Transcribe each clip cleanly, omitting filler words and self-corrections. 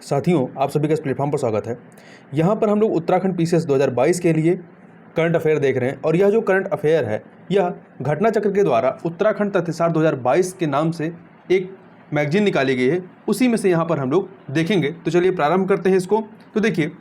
साथियों, आप सभी का इस प्लेटफॉर्म पर स्वागत है। यहाँ पर हम लोग उत्तराखंड पीसीएस 2022 के लिए करंट अफेयर देख रहे हैं और यह जो करंट अफेयर है यह घटना चक्र के द्वारा उत्तराखंड तथ्यसार 2022 के नाम से एक मैगजीन निकाली गई है, उसी में से यहाँ पर हम लोग देखेंगे। तो चलिए प्रारंभ करते हैं इसको। तो देखिए,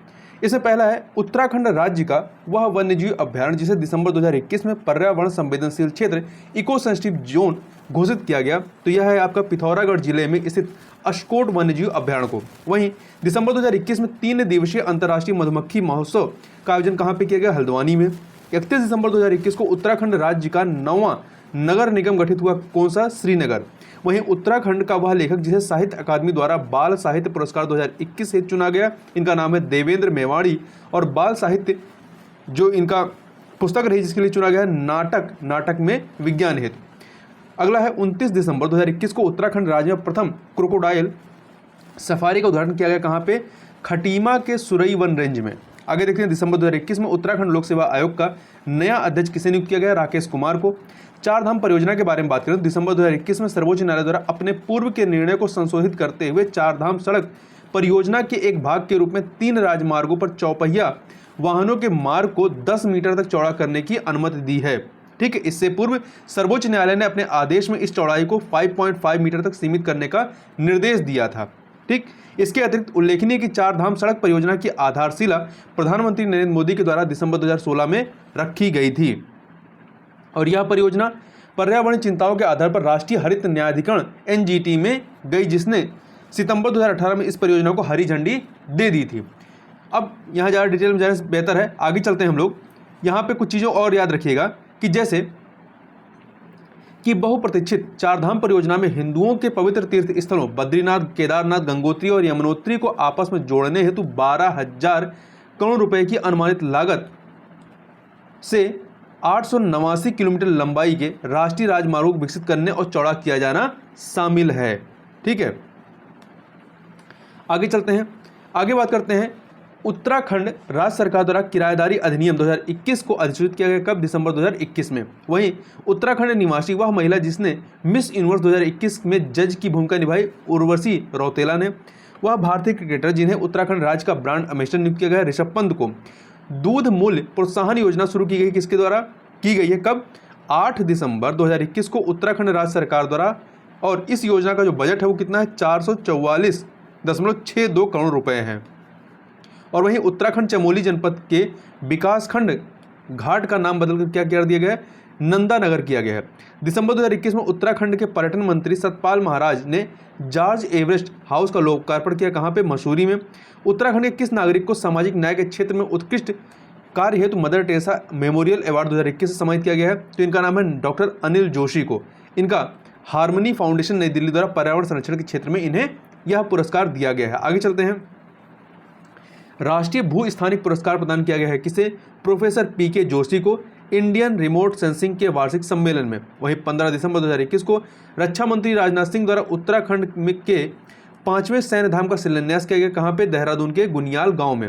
इसमें पहला है उत्तराखंड राज्य का वह वन्यजीव अभ्यारण्य जिसे दिसंबर 2021 में पर्यावरण संवेदनशील क्षेत्र इको सेंसिटिव जोन घोषित किया गया। तो यह है आपका पिथौरागढ़ जिले में स्थित अशकोट वन्यजीव अभ्यारण्य को। वहीं दिसंबर 2021 में 3 दिवसीय अंतर्राष्ट्रीय मधुमक्खी महोत्सव का आयोजन कहाँ पे किया गया? हल्द्वानी में। 31 दिसंबर 2021 को उत्तराखंड राज्य का 9वां नगर निगम गठित हुआ, कौन सा? श्रीनगर। वहीं उत्तराखंड का वह लेखक जिसे साहित्य अकादमी द्वारा बाल साहित्य पुरस्कार 2021 से चुना गया, इनका नाम है देवेंद्र मेवाड़ी। और बाल साहित्य जो इनका पुस्तक रही जिसके लिए चुना गया है नाटक में विज्ञान हेतु। अगला है 29 दिसंबर 2021 को उत्तराखंड राज्य में प्रथम क्रोकोडाइल सफारी का उद्घाटन किया गया, कहाँ पे? खटीमा के सुरई वन रेंज में। आगे देखते हैं, दिसंबर 2021 में उत्तराखंड लोक सेवा आयोग का नया अध्यक्ष किसे नियुक्त किया गया? राकेश कुमार को। चार धाम परियोजना के बारे में बात करें तो दिसंबर 2021 में सर्वोच्च न्यायालय द्वारा अपने पूर्व के निर्णय को संशोधित करते हुए चार धाम सड़क परियोजना के एक भाग के रूप में 3 राजमार्गों पर चौपहिया वाहनों के मार्ग को 10 मीटर तक चौड़ा करने की अनुमति दी है। ठीक है, इससे पूर्व सर्वोच्च न्यायालय ने अपने आदेश में इस चौड़ाई को 5.5 मीटर तक सीमित करने का निर्देश दिया था। ठीक, इसके अतिरिक्त उल्लेखनीय कि चार धाम सड़क परियोजना की आधारशिला प्रधानमंत्री नरेंद्र मोदी के द्वारा दिसंबर 2016 में रखी गई थी और यह परियोजना पर्यावरण चिंताओं के आधार पर राष्ट्रीय हरित न्यायाधिकरण एनजीटी में गई, जिसने सितंबर 2018 में इस परियोजना को हरी झंडी दे दी थी। अब यहाँ ज़्यादा डिटेल में जाने से बेहतर है, आगे चलते हैं हम लोग। यहाँ पे कुछ चीज़ों और याद रखिएगा कि जैसे कि बहुप्रतीक्षित चारधाम परियोजना में हिंदुओं के पवित्र तीर्थ स्थलों बद्रीनाथ, केदारनाथ, गंगोत्री और यमुनोत्री को आपस में जोड़ने हेतु 12,000 करोड़ रुपए की अनुमानित लागत से 889 किलोमीटर लंबाई के राष्ट्रीय राजमार्ग विकसित करने और चौड़ा किया जाना शामिल है। ठीक है, आगे चलते हैं, आगे बात करते हैं। उत्तराखंड राज्य सरकार द्वारा किराएदारी अधिनियम 2021 को अधिसूचित किया गया, कब? दिसंबर 2021 में। वहीं उत्तराखंड निवासी वह महिला जिसने मिस यूनिवर्स 2021 में जज की भूमिका निभाई, उर्वशी रौतेला ने। वह भारतीय क्रिकेटर जिन्हें उत्तराखंड राज्य का ब्रांड एम्बेसडर नियुक्त किया गया, ऋषभ पंत को। दूध मूल्य प्रोत्साहन योजना शुरू की गई, किसके द्वारा की गई है, कब? 8 दिसंबर 2021 को उत्तराखंड राज्य सरकार द्वारा। और इस योजना का जो बजट है वो कितना है? 444.62 करोड़ रुपए है। और वहीं उत्तराखंड चमोली जनपद के विकासखंड घाट का नाम बदलकर क्या कर दिया गया है? नंदा नगर किया गया है। दिसंबर 2021 में उत्तराखंड के पर्यटन मंत्री सतपाल महाराज ने जॉर्ज एवरेस्ट हाउस का लोकार्पण किया, कहाँ पे? मसूरी में। उत्तराखंड के किस नागरिक को सामाजिक न्याय के क्षेत्र में उत्कृष्ट कार्य हेतु मदर टेरेसा मेमोरियल अवार्ड 2021 से सम्मानित किया गया है? तो इनका नाम है डॉक्टर अनिल जोशी को। इनका हार्मनी फाउंडेशन नई दिल्ली द्वारा पर्यावरण संरक्षण के क्षेत्र में इन्हें यह पुरस्कार दिया गया है। आगे चलते हैं, राष्ट्रीय भू स्थानिक पुरस्कार प्रदान किया गया है, किसे? प्रोफेसर पीके जोशी को इंडियन रिमोट सेंसिंग के वार्षिक सम्मेलन में। वहीं 15 दिसंबर 2021 को रक्षा मंत्री राजनाथ सिंह द्वारा उत्तराखंड के 5वें सैन्य धाम का शिलान्यास किया गया, कहाँ पे? देहरादून के गुनियाल गांव में।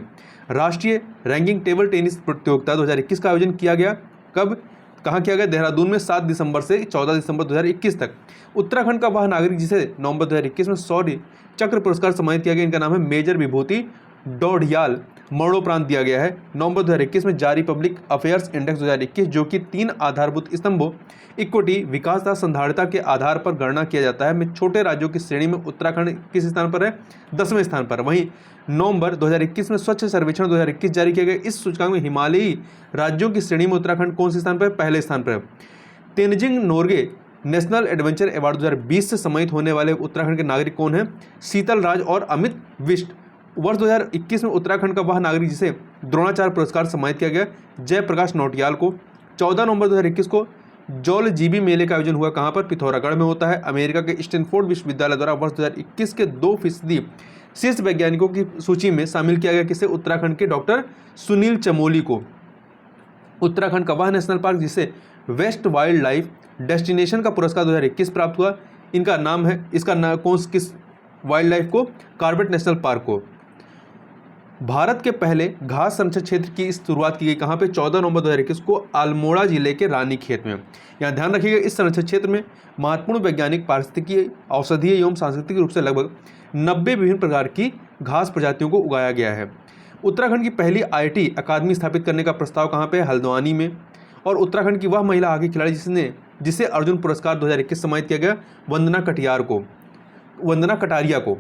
राष्ट्रीय रैंकिंग टेबल टेनिस प्रतियोगिता 2021 का आयोजन किया गया, कब? कहाँ किया गया? देहरादून में 7 दिसंबर से 14 दिसंबर 2021 तक। उत्तराखंड का वह नागरिक जिसे नवंबर 2021 में शौर्य चक्र पुरस्कार सम्मानित किया गया, इनका नाम है मेजर विभूति डोडियाल, मरणोपरांत दिया गया है। नवंबर 2021 में जारी पब्लिक अफेयर्स इंडेक्स 2021 जो कि 3 आधारभूत स्तंभों इक्विटी, विकास तथा संधारिता के आधार पर गणना किया जाता है, में छोटे राज्यों की श्रेणी में उत्तराखंड किस स्थान पर है? 10वें स्थान पर। वहीं नवंबर 2021 में स्वच्छ सर्वेक्षण 2021 जारी किया गया, इस सूचकांक में हिमालयी राज्यों की श्रेणी में उत्तराखंड कौन से स्थान पर है? पहले स्थान पर है। Tenzing Norgay national adventure award 2020 से सम्मानित होने वाले उत्तराखंड के नागरिक कौन है? शीतल राज और अमित विष्ट। वर्ष 2021 में उत्तराखंड का वह नागरिक जिसे द्रोणाचार्य पुरस्कार सम्मानित किया गया, जयप्रकाश नौटियाल को। 14 नवंबर 2021 को जौल जीबी मेले का आयोजन हुआ, कहाँ पर? पिथौरागढ़ में होता है। अमेरिका के स्टैनफोर्ड विश्वविद्यालय द्वारा वर्ष 2021 के 2% शीर्ष वैज्ञानिकों की सूची में शामिल किया गया, किसे? उत्तराखंड के डॉक्टर सुनील चमोली को। उत्तराखंड का वह नेशनल पार्क जिसे वेस्ट वाइल्ड लाइफ डेस्टिनेशन का पुरस्कार 2021 प्राप्त हुआ, इनका नाम है, इसका नाम किस वाइल्ड लाइफ को? कॉर्बेट नेशनल पार्क को। भारत के पहले घास संरक्षण क्षेत्र की शुरुआत की गई कहाँ पे? 14 नवंबर 2021 को अल्मोड़ा जिले के रानीखेत में। यहाँ ध्यान रखिएगा, इस संरक्षण क्षेत्र में महत्वपूर्ण वैज्ञानिक, पारिस्थितिकीय, औषधीय एवं सांस्कृतिक रूप से लगभग 90 विभिन्न प्रकार की घास प्रजातियों को उगाया गया है। उत्तराखंड की पहली IIT अकादमी स्थापित करने का प्रस्ताव कहाँ पे? हल्द्वानी में। और उत्तराखंड की वह महिला हॉकी खिलाड़ी जिसे अर्जुन पुरस्कार 2021 सम्मानित किया गया, वंदना कटारिया को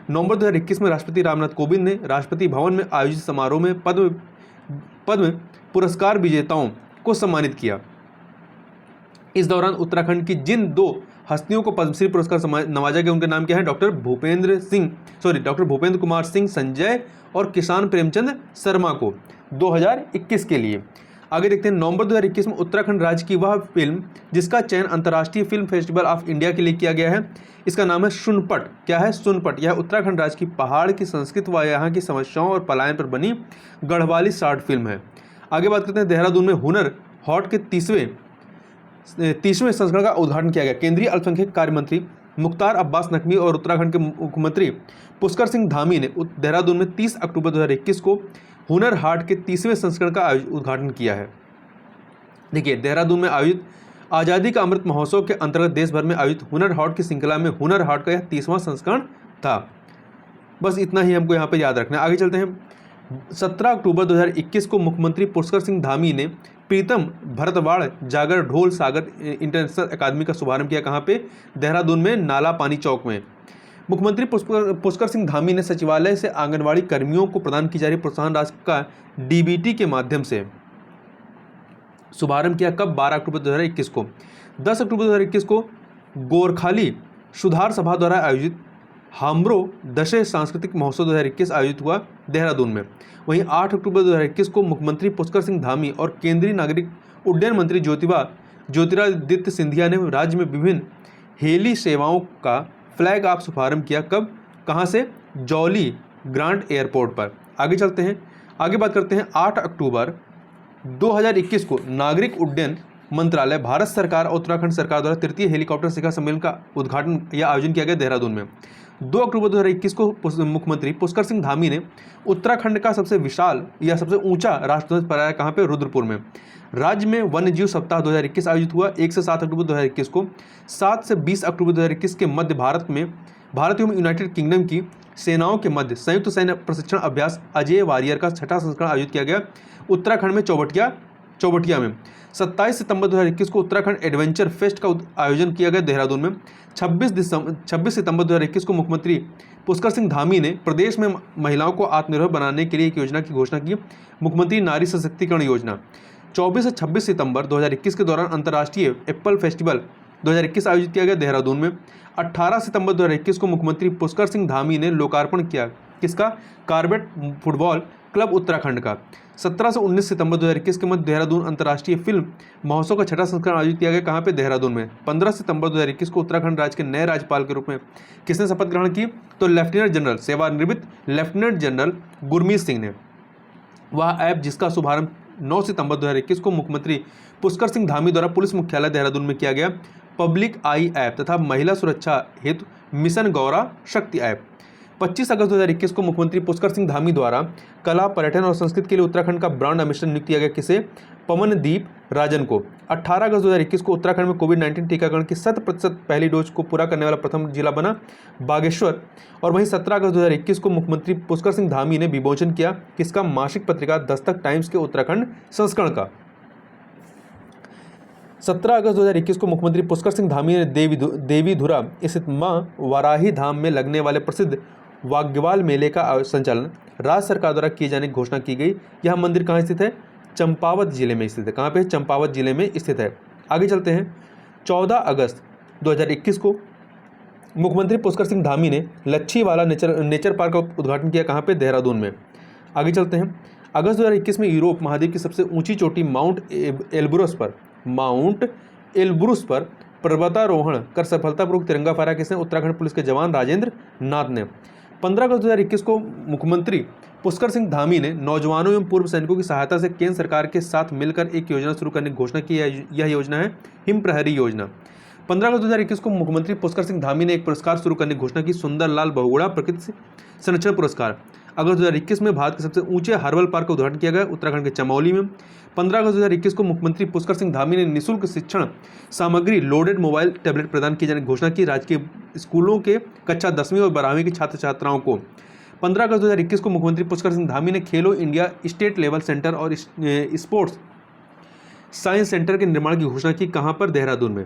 नवंबर 2021 में राष्ट्रपति रामनाथ कोविंद ने राष्ट्रपति भवन में आयोजित समारोह में पद्म पुरस्कार विजेताओं को सम्मानित किया। इस दौरान उत्तराखंड की जिन 2 हस्तियों को पद्मश्री पुरस्कार नवाजा गया, उनके नाम क्या है? डॉक्टर भूपेंद्र कुमार सिंह संजय और किसान प्रेमचंद शर्मा को 2021 के लिए। आगे देखते हैं, नवंबर 2021 में उत्तराखंड राज्य की वह फिल्म जिसका चयन अंतर्राष्ट्रीय फिल्म फेस्टिवल ऑफ इंडिया के लिए किया गया है, इसका नाम है सुनपट। क्या है? सुनपट। यह उत्तराखंड राज्य की पहाड़ की संस्कृति व यहाँ की समस्याओं और पलायन पर बनी गढ़वाली शॉर्ट फिल्म है। आगे बात करते हैं, देहरादून में हुनर हाट के 30वें संस्करण का उद्घाटन किया गया। केंद्रीय अल्पसंख्यक कार्य मंत्री मुख्तार अब्बास नकवी और उत्तराखंड के मुख्यमंत्री पुष्कर सिंह धामी ने देहरादून में 30 अक्टूबर 2021 को हुनर हाट के 30वें संस्करण का उद्घाटन किया है। देखिए, देहरादून में आयोजित आज़ादी का अमृत महोत्सव के अंतर्गत देश भर में आयोजित हुनर हाट की श्रृंखला में हुनर हाट का यह 30वां संस्करण था। बस इतना ही हमको यहाँ पे याद रखना है। आगे चलते हैं, 17 अक्टूबर 2021 को मुख्यमंत्री पुष्कर सिंह धामी ने प्रीतम भरतवाड़ जागर ढोल सागर इंटरनेशनल अकादमी का शुभारंभ किया। कहाँ पे? देहरादून में नाला पानी चौक में। मुख्यमंत्री पुष्कर सिंह धामी ने सचिवालय से आंगनवाड़ी कर्मियों को प्रदान की जा रही प्रोत्साहन राशि का DBT के माध्यम से शुभारंभ किया। कब? 12 अक्टूबर 2021 को। 10 अक्टूबर 2021 को गोरखाली सुधार सभा द्वारा आयोजित हाम्रो दशे सांस्कृतिक महोत्सव 2021 आयोजित हुआ देहरादून में। वहीं 8 अक्टूबर 2021 को मुख्यमंत्री पुष्कर सिंह धामी और केंद्रीय नागरिक उड्डयन मंत्री ज्योतिरादित्य सिंधिया ने राज्य में विभिन्न हेली सेवाओं का फ्लैग ऑफ शुभारंभ किया। कब? कहाँ से? जौली ग्रांट एयरपोर्ट पर। आगे चलते हैं, आगे बात करते हैं, 8 अक्टूबर 2021 को नागरिक उड्डयन मंत्रालय, भारत सरकार और उत्तराखंड सरकार द्वारा तृतीय हेलीकॉप्टर शिखर सम्मेलन का उद्घाटन या आयोजन किया गया देहरादून में। 2 अक्टूबर 2021 को मुख्यमंत्री पुष्कर सिंह धामी ने उत्तराखंड का सबसे विशाल या सबसे ऊंचा राष्ट्रध्वज फहराया। कहाँ पे? रुद्रपुर में। राज्य में वन्य जीव सप्ताह 2021 आयोजित हुआ 1 से 7 अक्टूबर 2021 को। 7 से 20 अक्टूबर 2021 के मध्य भारत एवं यूनाइटेड किंगडम की सेनाओं के मध्य संयुक्त सैन्य प्रशिक्षण अभ्यास अजय वॉरियर का 6वां संस्करण आयोजित किया गया उत्तराखंड में चौबटिया में। 27 सितंबर 2021 को उत्तराखंड एडवेंचर फेस्ट का आयोजन किया गया देहरादून में। 26 सितंबर 2021 को मुख्यमंत्री पुष्कर सिंह धामी ने प्रदेश में महिलाओं को आत्मनिर्भर बनाने के लिए एक योजना की घोषणा की, मुख्यमंत्री नारी सशक्तिकरण योजना। 24 से 26 सितंबर 2021 के दौरान अंतर्राष्ट्रीय एप्पल फेस्टिवल 2021 आयोजित किया गया देहरादून में। 18 सितंबर 2021 को मुख्यमंत्री पुष्कर सिंह धामी ने लोकार्पण किया। किसका? कार्बेट फुटबॉल क्लब उत्तराखंड का। 17 से 19 सितंबर 2021 के मध्य देहरादून अंतर्राष्ट्रीय फिल्म महोत्सव का 6वां संस्करण आयोजित किया गया। कहाँ पे? देहरादून में। 15 सितंबर 2021 को उत्तराखंड राज्य के नए राज्यपाल के रूप में किसने शपथ ग्रहण की? तो लेफ्टिनेंट जनरल, सेवानिवृत्त लेफ्टिनेंट जनरल गुरमीत सिंह ने। वह ऐप जिसका शुभारंभ 9 सितंबर 2021 को मुख्यमंत्री पुष्कर सिंह धामी द्वारा पुलिस मुख्यालय देहरादून में किया गया। पब्लिक आई ऐप तथा महिला सुरक्षा हेतु मिशन गौरा शक्ति ऐप। 25 अगस्त 2021 को मुख्यमंत्री पुष्कर सिंह धामी द्वारा कला, पर्यटन और संस्कृति के लिए उत्तराखंड का ब्रांड एम्बेसडर नियुक्त किया गया। किसे? पवनदीप राजन को। 18 अगस्त 2021 को उत्तराखंड में कोविड-19 टीकाकरण की 100% पहली डोज को पूरा करने वाला प्रथम जिला बना बागेश्वर। और वहीं 17 अगस्त 2021 को मुख्यमंत्री पुष्कर सिंह धामी ने विमोचन किया किसका? मासिक पत्रिका दस्तक टाइम्स के उत्तराखंड संस्करण का। 17 अगस्त 2021 को मुख्यमंत्री पुष्कर सिंह धामी ने देवीधुरा स्थित मां वाराही धाम में लगने वाले प्रसिद्ध वाग्यवाल मेले का संचालन राज्य सरकार द्वारा किए जाने की घोषणा की गई। यह मंदिर कहाँ स्थित है? चंपावत जिले में स्थित है। कहाँ पे? चंपावत जिले में स्थित है। आगे चलते हैं, 14 अगस्त 2021 को मुख्यमंत्री पुष्कर सिंह धामी ने लच्छीवाला नेचर पार्क का उद्घाटन किया। कहाँ पे? देहरादून में। आगे चलते हैं, अगस्त 2021 में यूरोप महाद्वीप की सबसे ऊंची चोटी माउंट एल्ब्रुस पर पर्वतारोहण कर सफलतापूर्वक तिरंगा फहराया। किसने? उत्तराखंड पुलिस के जवान राजेंद्र नाथ ने। 15 अगस्त 2021 को मुख्यमंत्री पुष्कर सिंह धामी ने नौजवानों एवं पूर्व सैनिकों की सहायता से केंद्र सरकार के साथ मिलकर एक योजना शुरू करने की घोषणा की। यह योजना है हिम प्रहरी योजना। 15 अगस्त 2021 को मुख्यमंत्री पुष्कर सिंह धामी ने एक पुरस्कार शुरू करने की घोषणा की, सुंदर लाल बहुगुणा प्रकृति संरक्षण पुरस्कार। अगस्त 2021 में भारत के सबसे ऊंचे हर्बल पार्क का उद्घाटन किया गया उत्तराखंड के चमोली में। 15 अगस्त 2021 को मुख्यमंत्री पुष्कर सिंह धामी ने निःशुल्क शिक्षण सामग्री लोडेड मोबाइल टैबलेट प्रदान किए जाने की घोषणा की। राजकीय स्कूलों के कक्षा 10वीं और 12वीं के छात्र छात्राओं को 15 अगस्त 2021 को मुख्यमंत्री पुष्कर सिंह धामी ने खेलो इंडिया स्टेट लेवल सेंटर और स्पोर्ट्स साइंस सेंटर के निर्माण की घोषणा की। कहां पर? देहरादून में।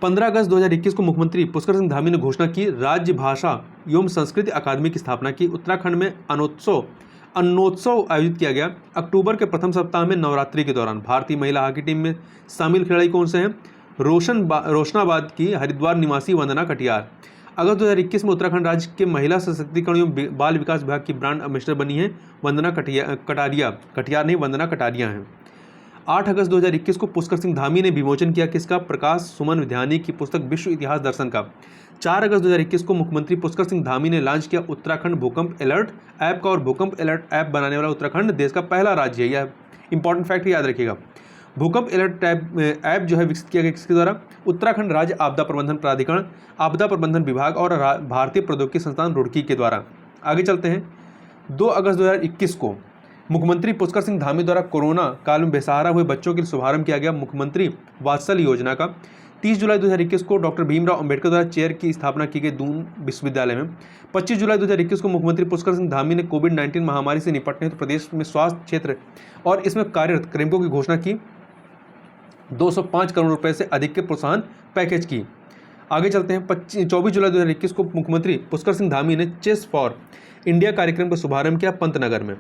15 अगस्त 2021 को मुख्यमंत्री पुष्कर सिंह धामी ने घोषणा की राज्य भाषा एवं संस्कृति अकादमी की स्थापना की। उत्तराखंड में अन्नोत्सव आयोजित किया गया। अक्टूबर के प्रथम सप्ताह में नवरात्रि के दौरान भारतीय महिला हॉकी टीम में शामिल खिलाड़ी कौन से हैं? रोशनाबाद की हरिद्वार निवासी वंदना कटियार। अगस्त 2021 में उत्तराखंड राज्य के महिला सशक्तिकरण एवं बाल विकास विभाग की ब्रांड एम्बेसडर बनी है वंदना कटारिया हैं। 8 अगस्त 2021 को पुष्कर सिंह धामी ने विमोचन किया किसका? प्रकाश सुमन विधानी की पुस्तक विश्व इतिहास दर्शन का। 4 अगस्त 2021 को मुख्यमंत्री पुष्कर सिंह धामी ने लॉन्च किया उत्तराखंड भूकंप अलर्ट ऐप का। और भूकंप अलर्ट ऐप बनाने वाला उत्तराखंड देश का पहला राज्य है। यह इंपॉर्टेंट फैक्ट याद रखिएगा। भूकंप अलर्ट ऐप जो है विकसित किया गया किसके द्वारा? उत्तराखंड राज्य आपदा प्रबंधन प्राधिकरण, आपदा प्रबंधन विभाग और भारतीय प्रौद्योगिकी संस्थान रुड़की के द्वारा। आगे चलते हैं। 2 अगस्त 2021 को मुख्यमंत्री पुष्कर सिंह धामी द्वारा कोरोना काल में बेसहारा हुए बच्चों के लिए शुभारंभ किया गया मुख्यमंत्री वात्सल्य योजना का। 30 जुलाई 2021 को डॉक्टर भीमराव अंबेडकर द्वारा चेयर की स्थापना की गई दून विश्वविद्यालय में। 25 जुलाई 2021 को मुख्यमंत्री पुष्कर सिंह धामी ने कोविड-19 महामारी से निपटने हेतु प्रदेश में स्वास्थ्य क्षेत्र और इसमें कार्यरत कार्मिकों की घोषणा की। 205 करोड़ रुपए से अधिक के प्रोत्साहन पैकेज की। आगे चलते हैं। 24 जुलाई 2021 को मुख्यमंत्री पुष्कर सिंह धामी ने चेस फॉर इंडिया कार्यक्रम का शुभारंभ किया पंतनगर में।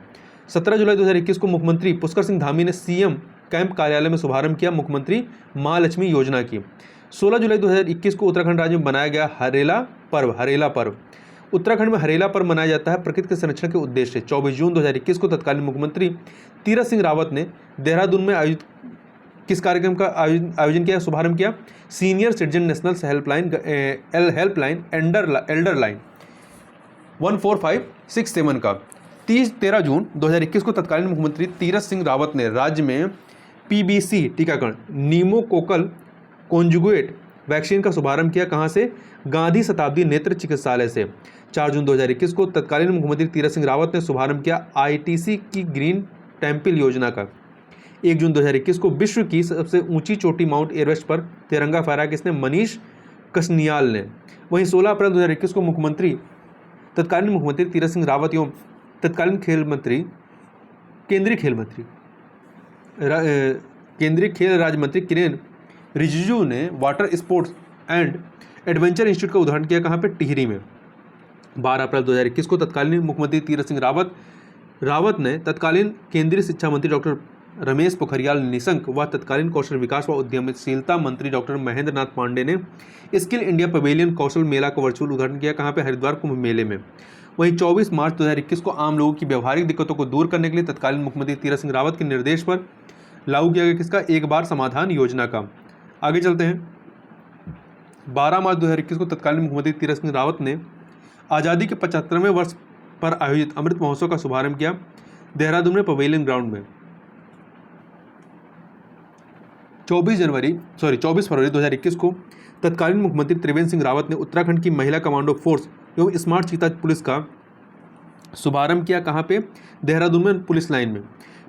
17 जुलाई 2021 को मुख्यमंत्री पुष्कर सिंह धामी ने सीएम कैंप कार्यालय में शुभारंभ किया मुख्यमंत्री महालक्ष्मी योजना की। 16 जुलाई 2021 को उत्तराखंड राज्य में बनाया गया हरेला पर्व। उत्तराखंड में हरेला पर्व मनाया जाता है प्रकृति के संरक्षण के उद्देश्य से। 24 जून 2021 को तत्कालीन मुख्यमंत्री तीरथ सिंह रावत ने देहरादून में आयोजित किस कार्यक्रम का आयोजन किया, शुभारंभ किया? Senior citizen national helpline Elder line 14567 का। 13 जून 2021 को तत्कालीन मुख्यमंत्री तीरथ सिंह रावत ने राज्य में पीबीसी टीकाकरण नीमोकोकल कॉन्जुगेट वैक्सीन का शुभारंभ किया। कहां से? गांधी शताब्दी नेत्र चिकित्सालय से। 4 जून 2021 को तत्कालीन मुख्यमंत्री तीरथ सिंह रावत ने शुभारंभ किया आईटीसी की ग्रीन टेम्पल योजना का। 1 जून 2021 को विश्व की सबसे ऊंची चोटी माउंट एवरेस्ट पर तिरंगा फहराया किसने? मनीष कसनियाल ने। वहीं 16 अप्रैल 2021 को तत्कालीन मुख्यमंत्री तीरथ सिंह रावत एवं तत्कालीन केंद्रीय खेल राज्य मंत्री किरेन रिजिजू ने water sports and adventure institute का उद्घाटन किया। कहां पे? टिहरी में। 12 अप्रैल 2021 को तत्कालीन मुख्यमंत्री तीरथ सिंह रावत ने तत्कालीन केंद्रीय शिक्षा मंत्री डॉक्टर रमेश पोखरियाल निशंक व तत्कालीन कौशल विकास व उद्यमशीलता मंत्री डॉक्टर महेंद्र नाथ पांडे ने स्किल इंडिया पवेलियन कौशल मेला का वर्चुअल उद्घाटन किया। कहां पे? हरिद्वार कुंभ मेले में। वहीं 24 मार्च 2021 को आम लोगों की व्यवहारिक दिक्कतों को दूर करने के लिए तत्कालीन मुख्यमंत्री तीरथ सिंह रावत के निर्देश पर लागू किया गया किसका? एक बार समाधान योजना का। आगे चलते हैं। 12 मार्च 2021 को तत्कालीन मुख्यमंत्री तीरथ सिंह रावत ने आज़ादी के 75वें वर्ष पर आयोजित अमृत महोत्सव का शुभारंभ किया देहरादून में पवेलियन ग्राउंड में। 24 फरवरी 2021 को तत्कालीन मुख्यमंत्री त्रिवेंद्र सिंह रावत ने उत्तराखंड की महिला कमांडो फोर्स एवं स्मार्ट चीता पुलिस का शुभारंभ किया। कहां पे? देहरादून में पुलिस लाइन में।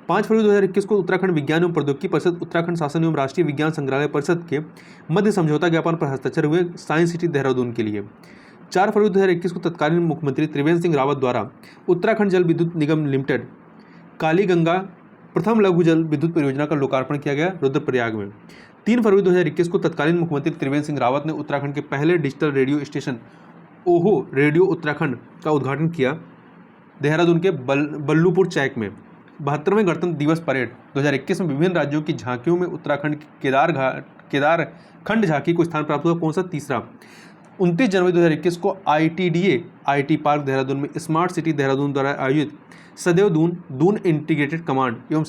5 फरवरी 2021 को उत्तराखंड विज्ञान एवं प्रौद्योगिकी परिषद, उत्तराखंड शासन एवं राष्ट्रीय विज्ञान संग्रहालय परिषद के मध्य समझौता ज्ञापन पर हस्ताक्षर हुए साइंस सिटी देहरादून के लिए। 4 फरवरी 2021 को तत्कालीन मुख्यमंत्री त्रिवेंद्र सिंह रावत द्वारा उत्तराखंड जल विद्युत निगम लिमिटेड कालीगंगा प्रथम लघु जल विद्युत परियोजना का लोकार्पण किया गया रुद्रप्रयाग में। 3 फरवरी 2021 को तत्कालीन मुख्यमंत्री त्रिवेंद्र सिंह रावत ने उत्तराखंड के पहले डिजिटल रेडियो स्टेशन ओहो रेडियो उत्तराखंड का उद्घाटन किया देहरादून के बल्लूपुर चैक में। 72वें गणतंत्र दिवस परेड 2021 में विभिन्न राज्यों की झांकियों में उत्तराखंड की केदारखंड झांकी को स्थान प्राप्त हुआ। कौन सा? तीसरा। 29 जनवरी 2021 को ITDA IT पार्क देहरादून में स्मार्ट सिटी देहरादून द्वारा आयोजित सदैव दून इंटीग्रेटेड कमांड एवं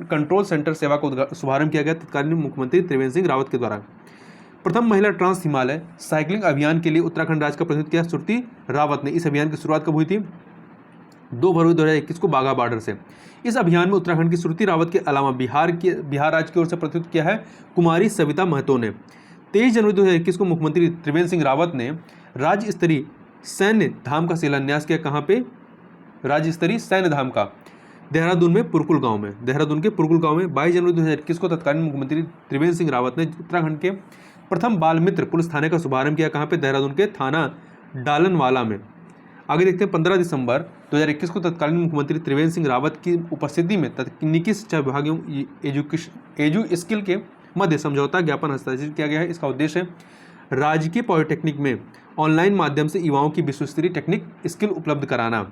कंट्रोल सेंटर सेवा का शुभारंभ किया गया तत्कालीन मुख्यमंत्री त्रिवेंद्र सिंह रावत के द्वारा। प्रथम महिला ट्रांस हिमालय साइकिलिंग अभियान के लिए उत्तराखंड राज्य का प्रतिनिधित्व किया श्रुति रावत ने। इस अभियान की शुरुआत कब हुई थी? 2 फरवरी 2021 को बाघा बॉर्डर से। इस अभियान में उत्तराखंड की श्रुति रावत के अलावा बिहार राज्य की ओर से प्रतिनिधित्व किया है कुमारी सविता महतो ने। 23 जनवरी 2021 को मुख्यमंत्री त्रिवेंद्र सिंह रावत ने राज्य स्तरीय सैन्य धाम का शिलान्यास किया। कहाँ पे? राज्य स्तरीय सैन्य धाम का देहरादून में पुरकुल गांव में, देहरादून के पुरकुल गांव में 22 जनवरी 2021 को तत्कालीन मुख्यमंत्री त्रिवेंद्र सिंह रावत ने उत्तराखंड के प्रथम बाल मित्र पुलिस थाने का शुभारंभ किया। कहाँ पे? देहरादून के थाना डालनवाला में। आगे देखते हैं 15 दिसंबर 2021 को तत्कालीन मुख्यमंत्री त्रिवेंद्र सिंह रावत की उपस्थिति में तकनीकी शिक्षा विभाग एवं एजू स्किल के मध्य समझौता ज्ञापन हस्ताक्षरित किया गया है। इसका उद्देश्य है राजकीय पॉलिटेक्निक में ऑनलाइन माध्यम से युवाओं की विश्वस्तरीय टेक्निक स्किल उपलब्ध कराना।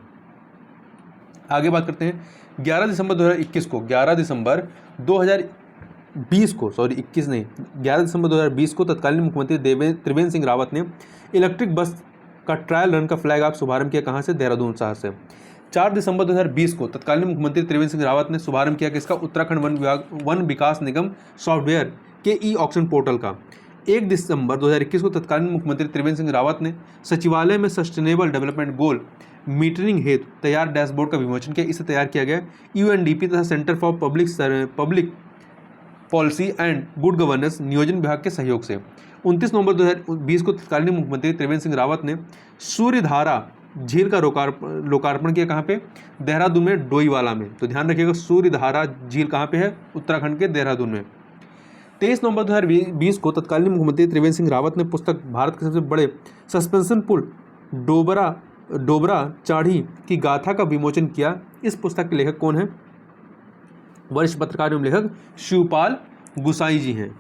आगे बात करते हैं 11 दिसंबर 2021 को 11 दिसंबर 2020 को 2020 को तत्कालीन मुख्यमंत्री त्रिवेंद्र सिंह रावत ने इलेक्ट्रिक बस का ट्रायल रन का फ्लैग ऑफ शुभारंभ किया। कहाँ से? देहरादून शहर से। 4 दिसंबर 2020 को तत्कालीन मुख्यमंत्री त्रिवेंद्र सिंह रावत ने शुभारंभ किया कि इसका उत्तराखंड वन विकास निगम सॉफ्टवेयर के ई ऑक्शन पोर्टल का। 1 दिसंबर 2021 को तत्कालीन मुख्यमंत्री त्रिवेंद्र सिंह रावत ने सचिवालय में सस्टेनेबल डेवलपमेंट गोल मीटरिंग हेतु तैयार डैशबोर्ड का विमोचन किया। इसे तैयार किया गया यूएनडीपी तथा centre for public policy and good governance नियोजन विभाग के सहयोग से। 29 नवंबर 2020 को तत्कालीन मुख्यमंत्री त्रिवेंद्र सिंह रावत ने सूर्यधारा झील का लोकार्पण किया। कहाँ पे? देहरादून में डोईवाला में। तो ध्यान रखिएगा सूर्यधारा झील कहाँ पे है? उत्तराखंड के देहरादून में। 23 नवंबर 2020 को तत्कालीन मुख्यमंत्री त्रिवेंद्र सिंह रावत ने पुस्तक भारत के सबसे बड़े सस्पेंशन पुल डोबरा चाढ़ी की गाथा का विमोचन किया। इस पुस्तक के लेखक कौन है? वरिष्ठ पत्रकार एवं लेखक शिवपाल गुसाई जी हैं।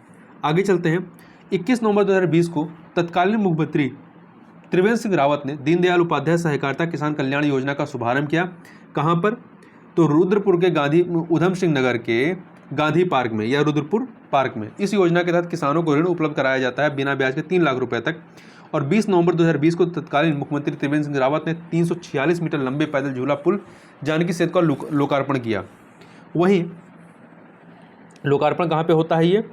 आगे चलते हैं 21 नवंबर 2020 को तत्कालीन मुख्यमंत्री त्रिवेंद्र सिंह रावत ने दीनदयाल उपाध्याय सहकारिता किसान कल्याण योजना का शुभारंभ किया। कहाँ पर? तो रुद्रपुर के उधम सिंह नगर के गांधी पार्क में या रुद्रपुर पार्क में। इस योजना के तहत किसानों को ऋण उपलब्ध कराया जाता है बिना ब्याज के 3 लाख रुपए तक। और 20 नवंबर 2020 को तत्कालीन मुख्यमंत्री त्रिवेंद्र सिंह रावत ने 346 मीटर लंबे पैदल झूला पुल जानकी सेतु का लोकार्पण किया। वहीं लोकार्पण कहाँ पे होता है? ये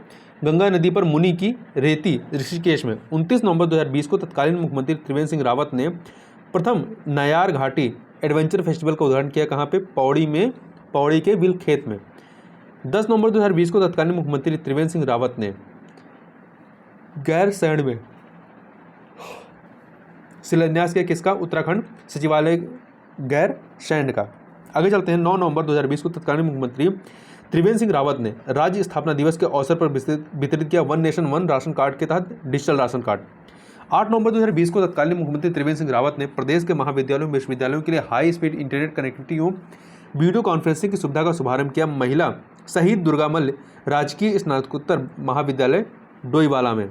गंगा नदी पर मुनि की रेती ऋषिकेश में। 29 नवंबर 2020 को तत्कालीन मुख्यमंत्री त्रिवेंद्र सिंह रावत ने प्रथम नायार घाटी एडवेंचर फेस्टिवल का उद्घाटन किया। कहाँ पे? पौड़ी के विल खेत में। 10 नवंबर 2020 को तत्कालीन मुख्यमंत्री त्रिवेंद्र सिंह रावत ने गैरसैंण में शिलान्यास किया। किसका? उत्तराखंड सचिवालय गैरसैंण का। आगे चलते हैं 9 नवंबर 2020 को तत्कालीन मुख्यमंत्री त्रिवेंद्र सिंह रावत ने राज्य स्थापना दिवस के अवसर पर वितरित किया one nation one ration card के तहत डिजिटल राशन कार्ड। 8 नवंबर 2020 को तत्कालीन मुख्यमंत्री त्रिवेंद्र सिंह रावत ने प्रदेश के महाविद्यालयों विश्वविद्यालयों के लिए हाई स्पीड इंटरनेट कनेक्टिविटी एवं वीडियो कॉन्फ्रेंसिंग की सुविधा का शुभारंभ किया। महिला शहीद दुर्गा मल्ल राजकीय स्नातकोत्तर महाविद्यालय डोईवाला में।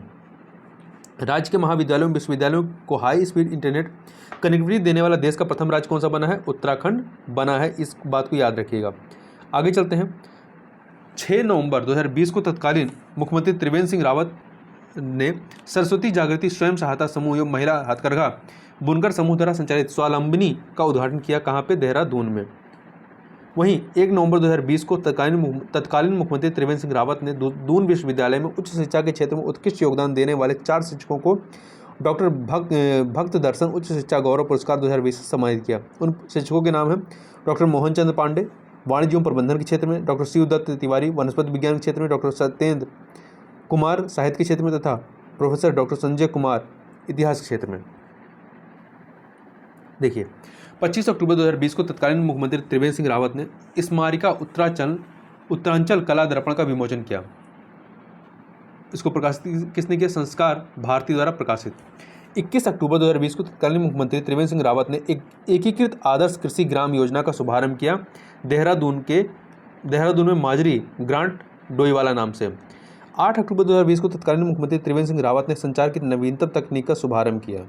राज्य के महाविद्यालयों विश्वविद्यालयों को हाई स्पीड इंटरनेट कनेक्टिविटी देने वाला देश का प्रथम राज्य कौन सा बना है? उत्तराखंड बना है। इस बात को याद रखिएगा। आगे चलते हैं 6 नवंबर 2020 को तत्कालीन मुख्यमंत्री त्रिवेंद्र सिंह रावत ने सरस्वती जागृति स्वयं सहायता समूह एवं महिला हथकरघा बुनकर समूह द्वारा संचालित स्वावलंबनी का उद्घाटन किया। कहाँ पे? देहरादून में। वहीं 1 नवंबर 2020 को तत्कालीन मुख्यमंत्री त्रिवेंद्र सिंह रावत ने दून विश्वविद्यालय में उच्च शिक्षा के क्षेत्र में उत्कृष्ट योगदान देने वाले 4 शिक्षकों को डॉक्टर भक्त दर्शन उच्च शिक्षा गौरव पुरस्कार 2020 से सम्मानित किया। उन शिक्षकों के नाम हैं डॉक्टर मोहन चंद्र पांडे वाणिज्य एवं प्रबंधन के क्षेत्र में, डॉक्टर शिवदत्त तिवारी वनस्पति विज्ञान के क्षेत्र में, डॉक्टर सत्येंद्र कुमार साहित्य के क्षेत्र में तथा प्रोफेसर डॉक्टर संजय कुमार इतिहास के क्षेत्र में। देखिए 25 अक्टूबर 2020 को तत्कालीन मुख्यमंत्री त्रिवेंद्र सिंह रावत ने स्मारिका उत्तरांचल कला दर्पण का विमोचन किया। इसको प्रकाशित किसने किया? संस्कार भारती द्वारा प्रकाशित। 21 अक्टूबर 2020 को तत्कालीन मुख्यमंत्री त्रिवेंद्र सिंह रावत ने एक एकीकृत आदर्श कृषि ग्राम योजना का शुभारंभ किया देहरादून में माजरी ग्रांट डोईवाला नाम से। 8 अक्टूबर 2020 को तत्कालीन मुख्यमंत्री त्रिवेंद्र सिंह रावत ने संचार की नवीनतम तकनीक का शुभारंभ किया।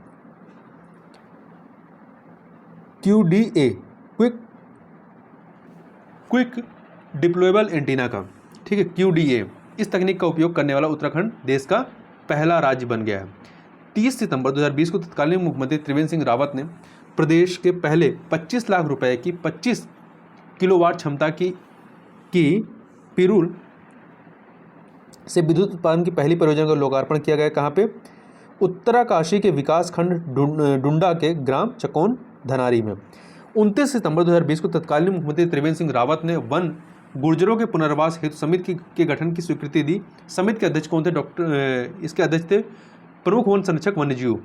QDA क्विक डिप्लॉयबल एंटीना का। ठीक है, QDA इस तकनीक का उपयोग करने वाला उत्तराखंड देश का पहला राज्य बन गया है। 30 सितंबर 2020 को तत्कालीन मुख्यमंत्री त्रिवेंद्र सिंह रावत ने प्रदेश के पहले 25 लाख रुपए की 25 किलोवाट क्षमता की पिरूल से विद्युत उत्पादन की पहली परियोजना का लोकार्पण किया गया। कहाँ पे? उत्तराकाशी के विकास खंड डुंडा के ग्राम चकौन धनारी में। 29 सितंबर 2020 को तत्कालीन मुख्यमंत्री त्रिवेंद्र सिंह रावत ने वन गुर्जरों के पुनर्वास हेतु समिति के गठन की स्वीकृति दी। समिति के अध्यक्ष कौन थे? इसके अध्यक्ष थे प्रमुख वन संरक्षक वन्यजीव।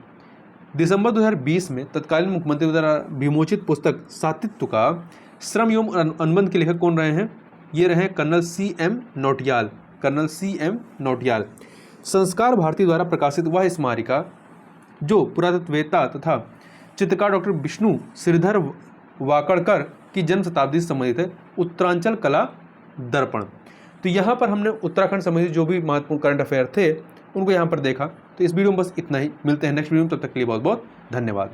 दिसंबर 2020 में तत्कालीन मुख्यमंत्री द्वारा विमोचित पुस्तक सातित्व का श्रम एवं अनुबंध के लेखक कौन रहे हैं? ये रहे colonel C.M. Nautiyal. Colonel C.M. Nautiyal. संस्कार भारती द्वारा प्रकाशित वह स्मारिका जो पुरातत्ववेत्ता तथा चित्रकार डॉक्टर विष्णु श्रीधर वाकड़कर की जन्म शताब्दी से संबंधित है, उत्तरांचल कला दर्पण। तो यहाँ पर हमने उत्तराखंड संबंधित जो भी महत्वपूर्ण करंट अफेयर थे उनको यहाँ पर देखा। तो इस वीडियो में बस इतना ही, मिलते हैं नेक्स्ट वीडियो में, तब तक के लिए बहुत बहुत धन्यवाद।